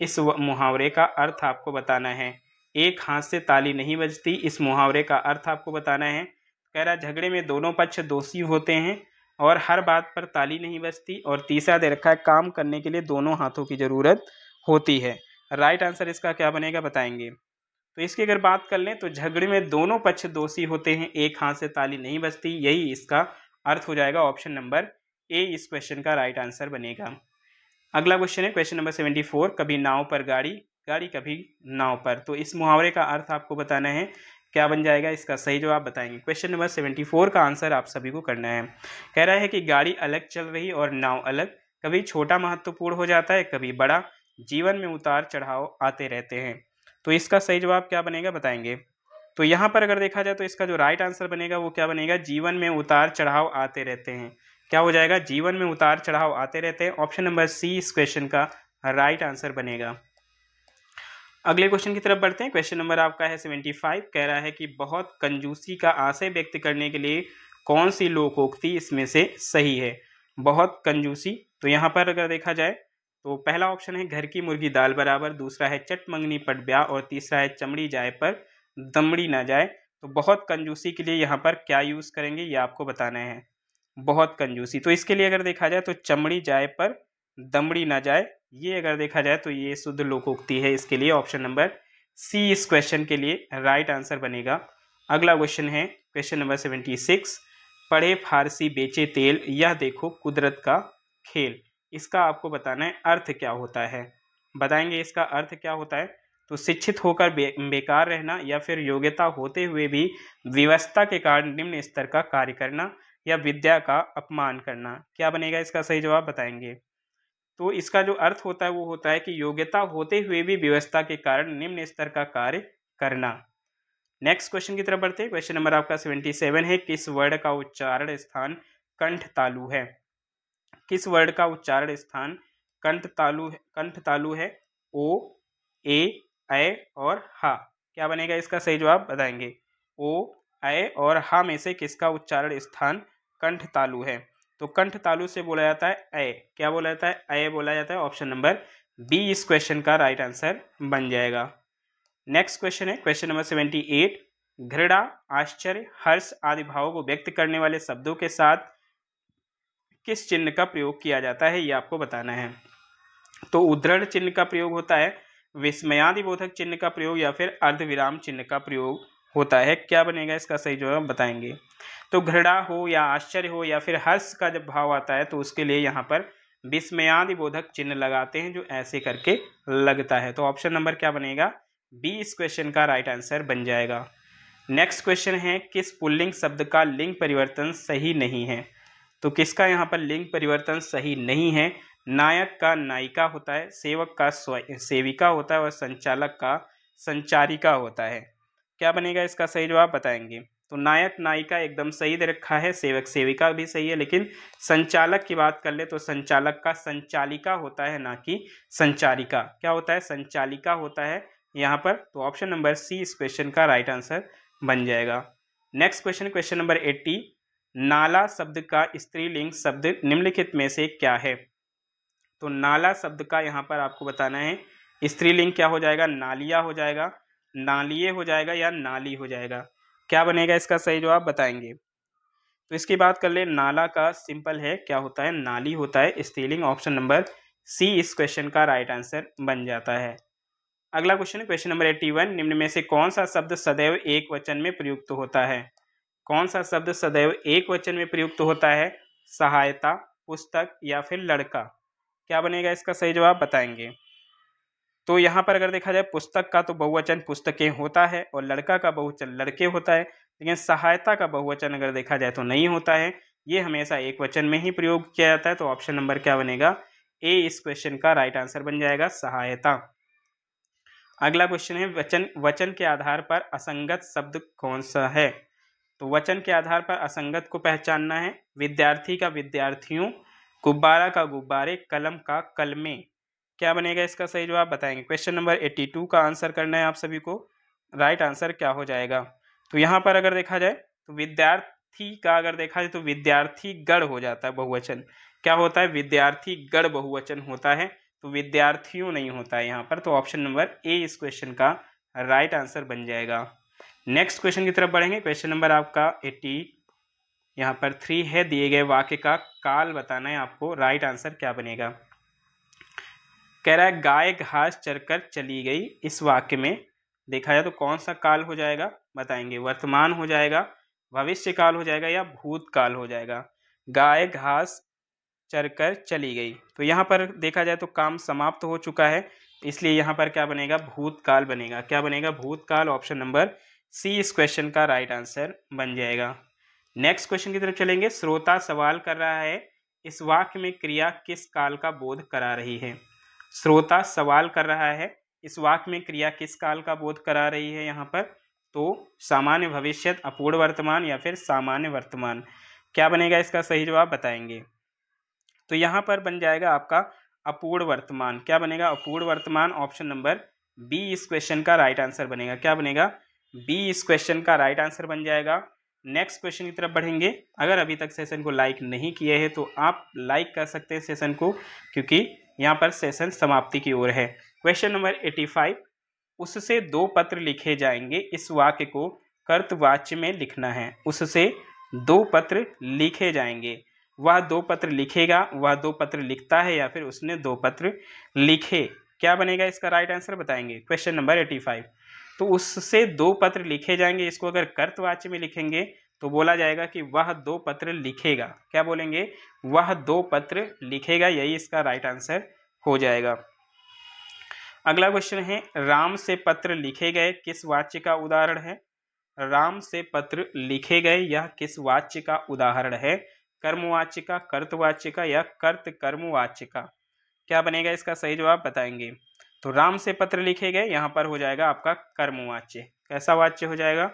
इस मुहावरे का अर्थ आपको बताना है। एक हाथ से ताली नहीं बजती, इस मुहावरे का अर्थ आपको बताना है। कह रहा झगड़े में दोनों पक्ष दोषी होते हैं और हर बात पर ताली नहीं बजती, और तीसरा दे रखा है, काम करने के लिए दोनों हाथों की जरूरत होती है। राइट आंसर इसका क्या बनेगा बताएंगे। तो इसकी अगर बात कर लें तो झगड़े में दोनों पक्ष दोषी होते हैं, एक हाथ से ताली नहीं बजती, यही इसका अर्थ हो जाएगा। ऑप्शन नंबर ए इस क्वेश्चन का राइट आंसर बनेगा। अगला क्वेश्चन है क्वेश्चन नंबर 74, कभी नाव पर गाड़ी, गाड़ी कभी नाव पर। तो इस मुहावरे का अर्थ आपको बताना है, क्या बन जाएगा इसका सही जवाब बताएंगे। क्वेश्चन नंबर 74 का आंसर आप सभी को करना है। कह रहा है कि गाड़ी अलग चल रही और नाव अलग, कभी छोटा महत्वपूर्ण हो जाता है, कभी बड़ा, जीवन में उतार चढ़ाव आते रहते हैं। तो इसका सही जवाब क्या बनेगा बताएंगे। तो यहाँ पर अगर देखा जाए तो इसका जो राइट आंसर बनेगा वो क्या बनेगा? जीवन में उतार चढ़ाव आते रहते हैं। क्या हो जाएगा? जीवन में उतार चढ़ाव आते रहते हैं। ऑप्शन नंबर सी इस क्वेश्चन का राइट आंसर बनेगा। अगले क्वेश्चन की तरफ बढ़ते हैं। क्वेश्चन नंबर आपका है 75, कह रहा है कि बहुत कंजूसी का आशय व्यक्त करने के लिए कौन सी लोकोक्ति इसमें से सही है? बहुत कंजूसी, तो यहाँ पर अगर देखा जाए तो पहला ऑप्शन है घर की मुर्गी दाल बराबर, दूसरा है चट मंगनी पट ब्याह, और तीसरा है चमड़ी जाए पर दमड़ी ना जाए। तो बहुत कंजूसी के लिए यहाँ पर क्या यूज़ करेंगे ये आपको बताना है। बहुत कंजूसी, तो इसके लिए अगर देखा जाए तो चमड़ी जाए पर दमड़ी ना जाए, ये अगर देखा जाए तो ये शुद्ध लोकोक्ति है। इसके लिए ऑप्शन नंबर सी इस क्वेश्चन के लिए राइट आंसर बनेगा। अगला क्वेश्चन है क्वेश्चन नंबर 76, पढ़े फारसी बेचे तेल, यह देखो कुदरत का खेल। इसका आपको बताना है अर्थ क्या होता है, बताएंगे इसका अर्थ क्या होता है। तो शिक्षित होकर बेकार रहना, या फिर योग्यता होते हुए भी व्यवस्था के कारण निम्न स्तर का कार्य करना, या विद्या का अपमान करना। क्या बनेगा इसका सही जवाब बताएंगे। तो इसका जो अर्थ होता है वो होता है कि योग्यता होते हुए भी व्यवस्था के कारण निम्न स्तर का कार्य करना। नेक्स्ट क्वेश्चन की तरफ बढ़ते हैं। क्वेश्चन नंबर आपका 77 है, किस वर्ण का उच्चारण स्थान कंठ तालु है। किस वर्ण का उच्चारण स्थान कंठ तालु है। ओ, ए, ऐ और हा। क्या बनेगा इसका सही जवाब बताएंगे। ओ, ऐ और हा में से किसका उच्चारण स्थान कंठ तालु है। तो कंठ तालु से बोला जाता है ऐ। क्या बोला जाता है, ऐ बोला जाता है। ऑप्शन नंबर बी इस क्वेश्चन का राइट आंसर बन जाएगा। नेक्स्ट क्वेश्चन है क्वेश्चन नंबर 78, घृणा, आश्चर्य, हर्ष आदि भावों को व्यक्त करने वाले शब्दों के साथ किस चिन्ह का प्रयोग किया जाता है, ये आपको बताना है। तो उद्धरण चिन्ह का प्रयोग होता है, विस्मयादिबोधक चिन्ह का प्रयोग, या फिर अर्धविराम चिन्ह का प्रयोग होता है। क्या बनेगा इसका सही जवाब बताएंगे। तो घृणा हो या आश्चर्य हो या फिर हर्ष का जब भाव आता है तो उसके लिए यहाँ पर विस्मयादिबोधक चिन्ह लगाते हैं, जो ऐसे करके लगता है। तो ऑप्शन नंबर क्या बनेगा, बी इस क्वेश्चन का राइट आंसर बन जाएगा। नेक्स्ट क्वेश्चन है, किस पुल्लिंग शब्द का लिंग परिवर्तन सही नहीं है। तो किसका यहाँ पर लिंग परिवर्तन सही नहीं है। नायक का नायिका होता है, सेवक का सेविका होता है और संचालक का संचारिका होता है। क्या बनेगा इसका सही जवाब बताएंगे। तो नायक नायिका एकदम सही दे रखा है, सेवक सेविका भी सही है, लेकिन संचालक की बात कर ले तो संचालक का संचालिका होता है, ना कि संचारिका। क्या होता है, संचालिका होता है यहाँ पर। तो ऑप्शन नंबर सी इस क्वेश्चन का राइट आंसर बन जाएगा। नेक्स्ट क्वेश्चन, क्वेश्चन नंबर 80, नाला शब्द का स्त्रीलिंग शब्द निम्नलिखित में से क्या है। तो नाला शब्द का यहाँ पर आपको बताना है स्त्रीलिंग क्या हो जाएगा, नालिया हो जाएगा, नालिये हो जाएगा, या नाली हो जाएगा। क्या बनेगा इसका सही जवाब बताएंगे। तो इसकी बात कर ले, नाला का सिंपल है, क्या होता है, नाली होता है स्त्रीलिंग। ऑप्शन नंबर सी इस क्वेश्चन का राइट आंसर बन जाता है। अगला क्वेश्चन है क्वेश्चन नंबर 81, निम्न में से कौन सा शब्द सदैव एक वचन में प्रयुक्त होता है। कौन सा शब्द सदैव एक वचन में प्रयुक्त होता है, सहायता, पुस्तक, या फिर लड़का। क्या बनेगा इसका सही जवाब बताएंगे। तो यहाँ पर अगर देखा जाए पुस्तक का तो बहुवचन पुस्तकें होता है और लड़का का बहुवचन लड़के होता है, लेकिन सहायता का बहुवचन अगर देखा जाए तो नहीं होता है, ये हमेशा एक वचन में ही प्रयोग किया जाता है। तो ऑप्शन नंबर क्या बनेगा, ए इस क्वेश्चन का राइट आंसर बन जाएगा, सहायता। अगला क्वेश्चन है, वचन के आधार पर असंगत शब्द कौन सा है। तो वचन के आधार पर असंगत को पहचानना है। विद्यार्थी का विद्यार्थियों, गुब्बारा का गुब्बारे, कलम का कलमे। क्या बनेगा इसका सही जवाब बताएंगे। क्वेश्चन नंबर 82 का आंसर करना है आप सभी को। राइट आंसर क्या हो जाएगा। तो यहाँ पर अगर देखा जाए तो विद्यार्थी का अगर देखा जाए तो विद्यार्थी गण हो जाता है बहुवचन। क्या होता है, विद्यार्थी गण बहुवचन होता है, तो विद्यार्थियों नहीं होता है यहाँ पर। तो ऑप्शन नंबर ए इस क्वेश्चन का राइट आंसर बन जाएगा। नेक्स्ट क्वेश्चन की तरफ बढ़ेंगे। क्वेश्चन नंबर आपका 80 यहाँ पर 3 है, दिए गए वाक्य का काल बताना है आपको। राइट आंसर क्या बनेगा। कह रहा है गाय घास चरकर चली गई। इस वाक्य में देखा जाए तो कौन सा काल हो जाएगा बताएंगे। वर्तमान हो जाएगा, भविष्य काल हो जाएगा, या भूतकाल हो जाएगा। गाय घास चरकर चली गई, तो यहाँ पर देखा जाए तो काम समाप्त हो चुका है, इसलिए यहाँ पर क्या बनेगा, भूतकाल बनेगा। क्या बनेगा, भूतकाल। ऑप्शन नंबर सी इस क्वेश्चन का राइट आंसर बन जाएगा। नेक्स्ट क्वेश्चन की तरफ चलेंगे। श्रोता सवाल कर रहा है, इस वाक्य में क्रिया किस काल का बोध करा रही है। श्रोता सवाल कर रहा है, इस वाक्य में क्रिया किस काल का बोध करा रही है यहाँ पर। तो सामान्य भविष्यत, अपूर्ण वर्तमान, या फिर सामान्य वर्तमान। क्या बनेगा इसका सही जवाब बताएंगे। तो यहाँ पर बन जाएगा आपका अपूर्ण वर्तमान। क्या बनेगा, अपूर्ण वर्तमान। ऑप्शन नंबर बी इस क्वेश्चन का राइट आंसर बनेगा। क्या बनेगा, बी इस क्वेश्चन का राइट आंसर बन जाएगा। नेक्स्ट क्वेश्चन की तरफ बढ़ेंगे। अगर अभी तक सेशन को लाइक नहीं किए हैं तो आप लाइक कर सकते हैं सेशन को, क्योंकि यहाँ पर सेशन समाप्ति की ओर है। क्वेश्चन नंबर 85, उससे 2 पत्र लिखे जाएंगे। इस वाक्य को कर्तवाच्य में लिखना है। उससे 2 पत्र लिखे जाएंगे। वह 2 पत्र लिखेगा, वह 2 पत्र लिखता है, या फिर उसने 2 पत्र लिखे। क्या बनेगा इसका राइट आंसर बताएंगे। क्वेश्चन नंबर 85, तो उससे 2 पत्र लिखे जाएंगे, इसको अगर कर्तवाच्य में लिखेंगे तो बोला जाएगा कि वह 2 पत्र लिखेगा। क्या बोलेंगे, वह 2 पत्र लिखेगा, यही इसका राइट आंसर हो जाएगा। अगला क्वेश्चन है, राम से पत्र लिखे गए किस वाक्य का उदाहरण है? राम से पत्र लिखे गए यह किस वाक्य का उदाहरण है? कर्मवाच्य का, कर्तवाच्य का या कर्त कर्मवाच्य का? क्या बनेगा इसका सही जवाब बताएंगे। तो राम से पत्र लिखे गए यहाँ पर हो जाएगा आपका कर्मवाच्य। कैसा वाच्य हो जाएगा?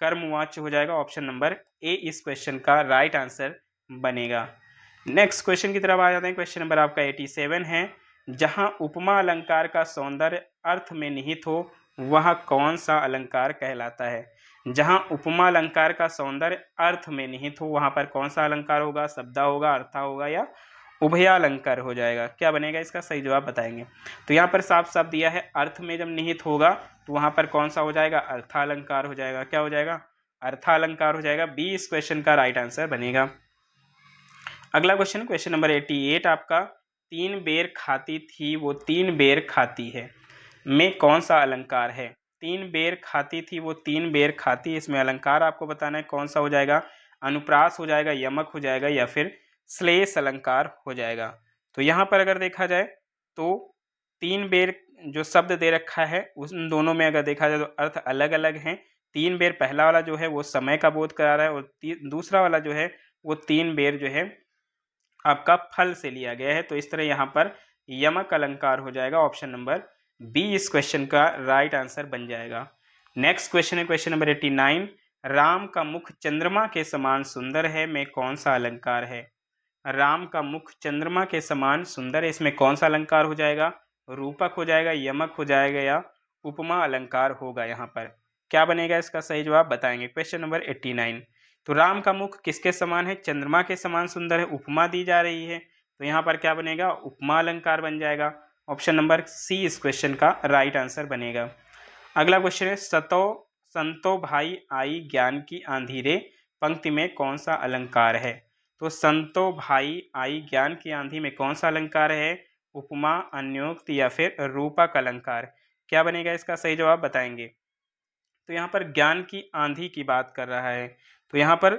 कर्मवाच्य हो जाएगा। ऑप्शन नंबर ए इस क्वेश्चन का राइट आंसर बनेगा। नेक्स्ट क्वेश्चन की तरफ आ जाते हैं। क्वेश्चन नंबर आपका 87 है, जहां उपमा अलंकार का सौंदर्य अर्थ में निहित हो वह कौन सा अलंकार कहलाता है? जहां उपमा अलंकार का सौंदर्य अर्थ में निहित हो वहां पर कौन सा अलंकार होगा? शब्दा होगा, अर्था होगा या उभयालंकार हो जाएगा? क्या बनेगा इसका सही जवाब बताएंगे। तो यहाँ पर साफ साफ दिया है अर्थ में जब निहित होगा तो वहां पर कौन सा हो जाएगा? अर्थालंकार हो जाएगा। क्या हो जाएगा? अर्थालंकार हो जाएगा। बी इस क्वेश्चन का राइट आंसर बनेगा। अगला क्वेश्चन, क्वेश्चन नंबर 88 आपका, तीन बेर खाती थी वो तीन बेर खाती है में कौन सा अलंकार है? तीन बेर खाती थी वो तीन बेर खाती, इसमें अलंकार आपको बताना है कौन सा हो जाएगा? अनुप्रास हो जाएगा, यमक हो जाएगा या फिर श्लेष अलंकार हो जाएगा। तो यहाँ पर अगर देखा जाए तो तीन बेर जो शब्द दे रखा है उन दोनों में अगर देखा जाए तो अर्थ अलग अलग हैं। तीन बेर पहला वाला जो है वो समय का बोध करा रहा है और दूसरा वाला जो है वो तीन बेर जो है आपका फल से लिया गया है। तो इस तरह यहाँ पर यमक अलंकार हो जाएगा। ऑप्शन नंबर बी इस क्वेश्चन का राइट आंसर बन जाएगा। नेक्स्ट क्वेश्चन है क्वेश्चन नंबर 89, राम का मुख चंद्रमा के समान सुंदर है में कौन सा अलंकार है? राम का मुख चंद्रमा के समान सुंदर है, इसमें कौन सा अलंकार हो जाएगा? रूपक हो जाएगा, यमक हो जाएगा या उपमा अलंकार होगा? यहाँ पर क्या बनेगा इसका सही जवाब बताएंगे। क्वेश्चन नंबर 89, तो राम का मुख किसके समान है? चंद्रमा के समान सुंदर है, उपमा दी जा रही है, तो यहाँ पर क्या बनेगा? उपमा अलंकार बन जाएगा। ऑप्शन नंबर सी इस क्वेश्चन का राइट आंसर बनेगा। अगला क्वेश्चन है, संतो भाई आई ज्ञान की आंधी रे पंक्ति में कौन सा अलंकार है? तो संतो भाई आई ज्ञान की आंधी में कौन सा अलंकार है? उपमा, अन्योक्त या फिर रूपक अलंकार? क्या बनेगा इसका सही जवाब बताएंगे। तो यहाँ पर ज्ञान की आंधी की बात कर रहा है, तो यहाँ पर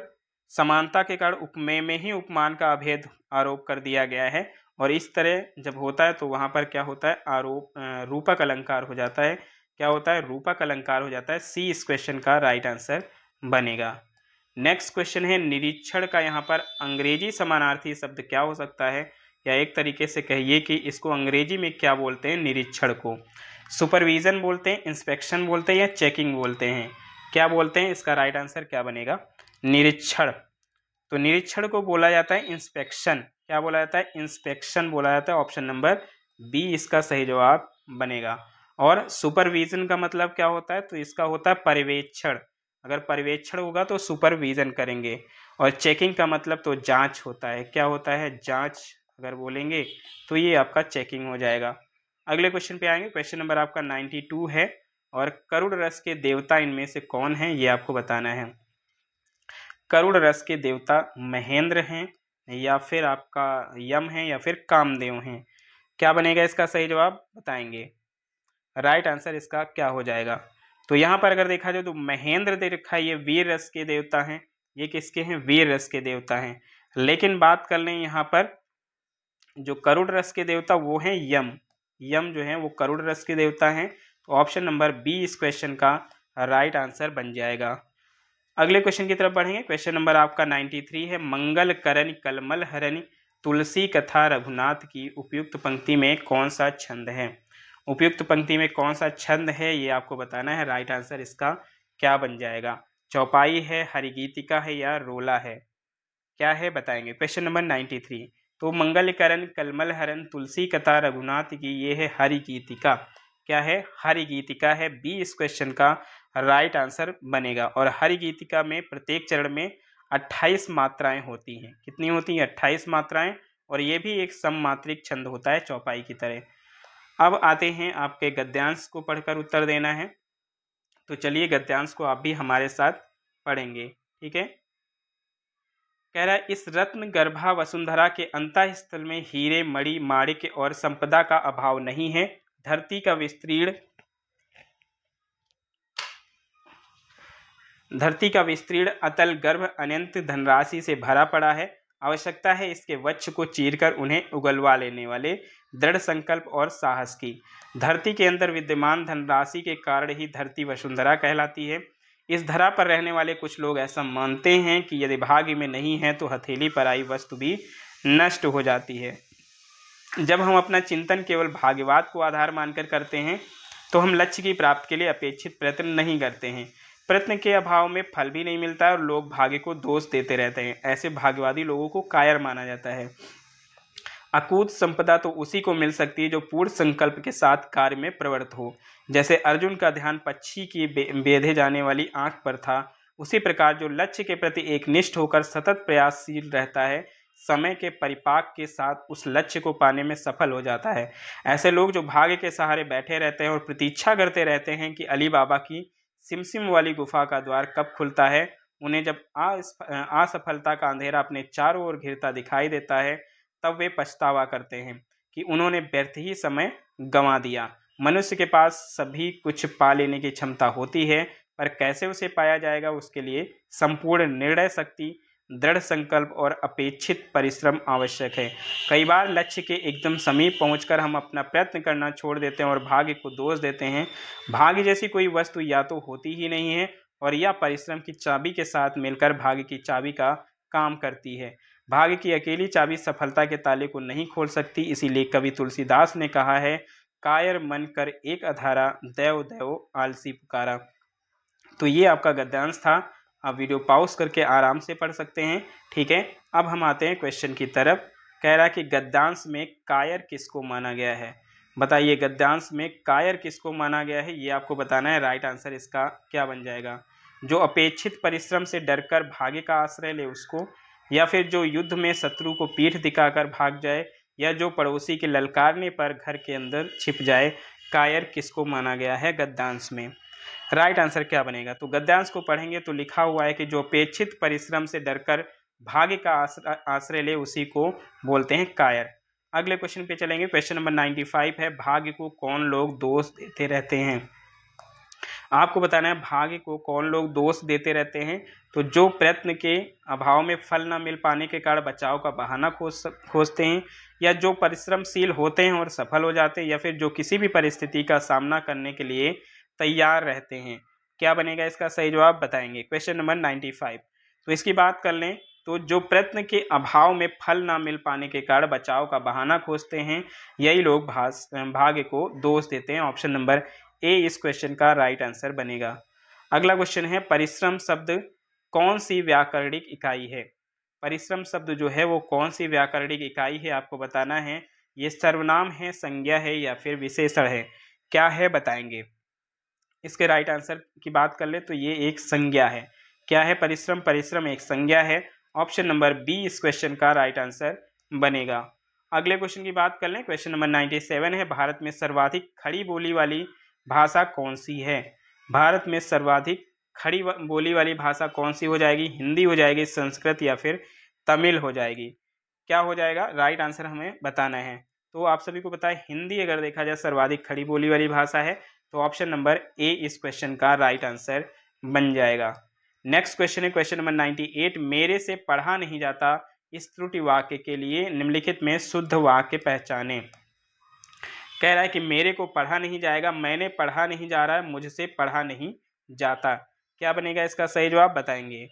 समानता के कारण उपमेय में ही उपमान का अभेद आरोप कर दिया गया है और इस तरह जब होता है तो वहाँ पर क्या होता है? रूपक अलंकार हो जाता है। क्या होता है? रूपक अलंकार हो जाता है। सी इस क्वेश्चन का राइट आंसर बनेगा। नेक्स्ट क्वेश्चन है, निरीक्षण का यहाँ पर अंग्रेजी समानार्थी शब्द क्या हो सकता है? या एक तरीके से कहिए कि इसको अंग्रेजी में क्या बोलते हैं? निरीक्षण को सुपरविजन बोलते हैं, इंस्पेक्शन बोलते हैं या चेकिंग बोलते हैं? क्या बोलते हैं? इसका राइट आंसर क्या बनेगा? निरीक्षण। तो निरीक्षण को बोला जाता है इंस्पेक्शन। क्या बोला जाता है? इंस्पेक्शन बोला जाता है। ऑप्शन नंबर बी इसका सही जवाब बनेगा। और सुपरविजन का मतलब क्या होता है? तो इसका होता है पर्यवेक्षण। अगर पर्यवेक्षण होगा तो सुपरविजन करेंगे और चेकिंग का मतलब तो जांच होता है। क्या होता है? जांच अगर बोलेंगे तो ये आपका चेकिंग हो जाएगा। अगले क्वेश्चन पे आएंगे। क्वेश्चन नंबर आपका 92 है और करुण रस के देवता इनमें से कौन है ये आपको बताना है। करुण रस के देवता महेंद्र हैं या फिर आपका यम है या फिर कामदेव हैं? क्या बनेगा इसका सही जवाब बताएंगे। राइट आंसर इसका क्या हो जाएगा? तो यहाँ पर अगर देखा जाए तो महेंद्र दे रखा है, ये वीर रस के देवता हैं। ये किसके हैं? वीर रस के देवता हैं। लेकिन बात कर लें यहाँ पर जो करुण रस के देवता वो हैं यम। यम जो है वो करुण रस के देवता हैं। तो ऑप्शन नंबर बी इस क्वेश्चन का राइट आंसर बन जाएगा। अगले क्वेश्चन की तरफ बढ़ेंगे। क्वेश्चन नंबर आपका 93 है, मंगल करण कलमल हरण तुलसी कथा रघुनाथ की उपयुक्त पंक्ति में कौन सा छंद है? उपयुक्त पंक्ति में कौन सा छंद है ये आपको बताना है। राइट आंसर इसका क्या बन जाएगा? चौपाई है, हरिगीतिका है या रोला है? क्या है बताएंगे। क्वेश्चन नंबर 93, तो मंगलकरण कलमल हरण तुलसी कथा रघुनाथ की ये है हरिगीतिका। क्या है? हरिगीतिका है। बी इस क्वेश्चन का राइट आंसर बनेगा। और हरिगीतिका में प्रत्येक चरण में 28 मात्राएं होती हैं। कितनी होती हैं? 28 मात्राएं। और ये भी एक सममात्रिक छंद होता है चौपाई की तरह। अब आते हैं आपके गद्यांश को पढ़कर उत्तर देना है। तो चलिए गद्यांश को आप भी हमारे साथ पढ़ेंगे, ठीक है। कह रहा है, इस रत्न गर्भा वसुंधरा के अंतःस्थल में हीरे मणि माणिक्य और संपदा का अभाव नहीं है। धरती का विस्तीर्ण अतल गर्भ अनंत धनराशि से भरा पड़ा है। आवश्यकता है इसके वक्ष को चीरकर उन्हें उगलवा लेने वाले दृढ़ संकल्प और साहस की। धरती के अंदर विद्यमान धनराशि के कारण ही धरती वसुंधरा कहलाती है। इस धरा पर रहने वाले कुछ लोग ऐसा मानते हैं कि यदि भाग्य में नहीं है तो हथेली पर आई वस्तु भी नष्ट हो जाती है। जब हम अपना चिंतन केवल भाग्यवाद को आधार मानकर करते हैं तो हम लक्ष्य की प्राप्ति के लिए अपेक्षित प्रयत्न नहीं करते हैं। प्रयत्न के अभाव में फल भी नहीं मिलता है और लोग भाग्य को दोष देते रहते हैं। ऐसे भाग्यवादी लोगों को कायर माना जाता है। अकूत संपदा तो उसी को मिल सकती है जो पूर्ण संकल्प के साथ कार्य में प्रवृत्त हो। जैसे अर्जुन का ध्यान पक्षी की बेधे जाने वाली आंख पर था, उसी प्रकार जो लक्ष्य के प्रति एकनिष्ठ होकर सतत प्रयासशील रहता है, समय के परिपाक के साथ उस लक्ष्य को पाने में सफल हो जाता है। ऐसे लोग जो भाग्य के सहारे बैठे रहते हैं और प्रतीक्षा करते रहते हैं कि अली बाबा की सिमसिम वाली गुफा का द्वार कब खुलता है, उन्हें जब असफलता का अंधेरा अपने चारों ओर घिरता दिखाई देता है, तब वे पछतावा करते हैं कि उन्होंने व्यर्थ ही समय गंवा दिया। मनुष्य के पास सभी कुछ पा लेने की क्षमता होती है, पर कैसे उसे पाया जाएगा, उसके लिए संपूर्ण निर्णय शक्ति, दृढ़ संकल्प और अपेक्षित परिश्रम आवश्यक है। कई बार लक्ष्य के एकदम समीप पहुंचकर हम अपना प्रयत्न करना छोड़ देते हैं और भाग्य को दोष देते हैं। भाग्य जैसी कोई वस्तु या तो होती ही नहीं है और या परिश्रम की चाबी के साथ मिलकर भाग्य की चाबी का काम करती है। भाग्य की अकेली चाबी सफलता के ताले को नहीं खोल सकती। इसीलिए कवि तुलसीदास ने कहा है, कायर मन कर एक अधारा, दैव दैव आलसी पुकारा। तो ये आपका गद्यांश था। आप वीडियो पॉज करके आराम से पढ़ सकते हैं। ठीक है, अब हम आते हैं क्वेश्चन की तरफ। कह रहा है कि गद्यांश में कायर किसको माना गया है। बताइए, गद्यांश में कायर किसको माना गया है, ये आपको बताना है। राइट आंसर इसका क्या बन जाएगा? जो अपेक्षित परिश्रम से डरकर भाग्य का आश्रय ले उसको, या फिर जो युद्ध में शत्रु को पीठ दिखाकर भाग जाए, या जो पड़ोसी के ललकारने पर घर के अंदर छिप जाए। कायर किसको माना गया है गद्यांश में? राइट आंसर क्या बनेगा? तो गद्यांश को पढ़ेंगे तो लिखा हुआ है कि जो अपेक्षित परिश्रम से डरकर भाग्य का आश्रय ले उसी को बोलते हैं कायर। अगले क्वेश्चन पे चलेंगे। क्वेश्चन नंबर 95 है, भाग्य को कौन लोग दोष देते रहते हैं? आपको बताना है भाग्य को कौन लोग दोष देते रहते हैं। तो जो प्रयत्न के अभाव में फल न मिल पाने के कारण बचाव का बहाना खोजते हैं, या जो परिश्रमशील होते हैं और सफल हो जाते हैं, या फिर जो किसी भी परिस्थिति का सामना करने के लिए तैयार रहते हैं। क्या बनेगा इसका सही जवाब? बताएंगे। Question number 95। तो इसकी बात कर लें तो जो प्रयत्न के अभाव में फल ना मिल पाने के कारण बचाव का बहाना खोजते हैं, यही लोग भाग्य को दोष देते हैं। ऑप्शन नंबर ए इस क्वेश्चन का राइट आंसर बनेगा। अगला क्वेश्चन है, परिश्रम शब्द कौन सी व्याकरणिक इकाई है? परिश्रम शब्द जो है वो कौन सी व्याकरणिक इकाई है, आपको बताना है। ये सर्वनाम है, संज्ञा है, या फिर विशेषण है? क्या है बताएंगे। इसके राइट आंसर की बात कर ले तो ये एक संज्ञा है। क्या है परिश्रम? परिश्रम एक संज्ञा है। ऑप्शन नंबर बी इस क्वेश्चन का राइट आंसर बनेगा। अगले क्वेश्चन की बात कर लें। क्वेश्चन नंबर 97 है, भारत में सर्वाधिक खड़ी बोली वाली भाषा कौन सी है? भारत में सर्वाधिक खड़ी बोली वाली भाषा कौन सी हो जाएगी? हिंदी हो जाएगी, संस्कृत, या फिर तमिल हो जाएगी? क्या हो जाएगा? राइट आंसर हमें बताना है। तो आप सभी को पता है हिंदी अगर देखा जाए सर्वाधिक खड़ी बोली वाली भाषा है, तो ऑप्शन नंबर ए इस क्वेश्चन का राइट आंसर बन जाएगा। नेक्स्ट क्वेश्चन है क्वेश्चन नंबर 98, मेरे से पढ़ा नहीं जाता इस त्रुटि वाक्य के लिए निम्नलिखित में शुद्ध वाक्य पहचाने। कह रहा है कि मेरे को पढ़ा नहीं जाएगा, मैंने पढ़ा नहीं जा रहा है, मुझसे पढ़ा नहीं जाता। क्या बनेगा इसका सही जवाब? बताएंगे।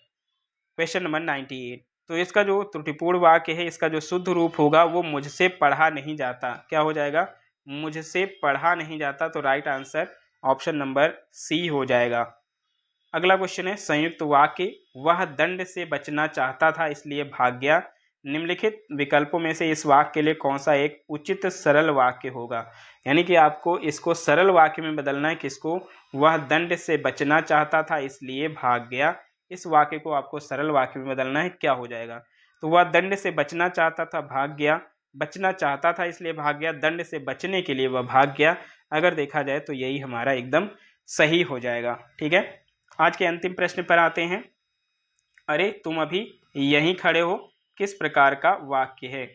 क्वेश्चन नंबर 98, तो इसका जो त्रुटिपूर्ण वाक्य है, इसका जो शुद्ध रूप होगा वो मुझसे पढ़ा नहीं जाता। क्या हो जाएगा? मुझसे पढ़ा नहीं जाता। तो right answer option number C हो जाएगा। अगला क्वेश्चन है, संयुक्त वाक्य वह दंड से बचना चाहता था इसलिए भाग गया। निम्नलिखित विकल्पों में से इस वाक्य के लिए कौन सा एक उचित सरल वाक्य होगा? यानी कि आपको इसको सरल वाक्य में बदलना है। किसको? वह दंड से बचना चाहता था इसलिए भाग गया। इस वाक्य को आपको सरल वाक्य में बदलना है। क्या हो जाएगा? तो वह दंड से बचना चाहता था, भाग गया। बचना चाहता था इसलिए भाग गया, दंड से बचने के लिए वह भाग गया। अगर देखा जाए तो यही हमारा एकदम सही हो जाएगा। ठीक है, आज के अंतिम प्रश्न पर आते हैं। अरे तुम अभी यहीं खड़े हो किस प्रकार का वाक्य है?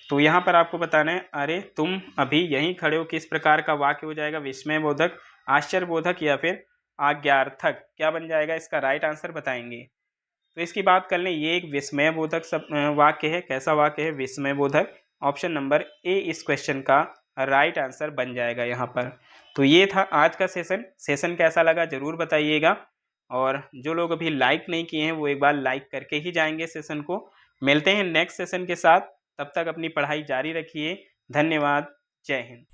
तो यहाँ पर आपको बताना है, अरे तुम अभी यहीं खड़े हो किस प्रकार का वाक्य हो जाएगा? विस्मयबोधक, आश्चर्यबोधक, या फिर आज्ञार्थक? क्या बन जाएगा इसका? राइट आंसर बताएंगे। तो इसकी बात कर लें, ये एक विस्मयबोधक वाक्य है। कैसा वाक्य है? विस्मयबोधक। ऑप्शन नंबर ए इस क्वेश्चन का राइट आंसर बन जाएगा यहाँ पर। तो ये था आज का सेशन कैसा लगा ज़रूर बताइएगा, और जो लोग अभी लाइक नहीं किए हैं वो एक बार लाइक करके ही जाएंगे सेशन को। मिलते हैं नेक्स्ट सेशन के साथ, तब तक अपनी पढ़ाई जारी रखिए। धन्यवाद। जय हिंद।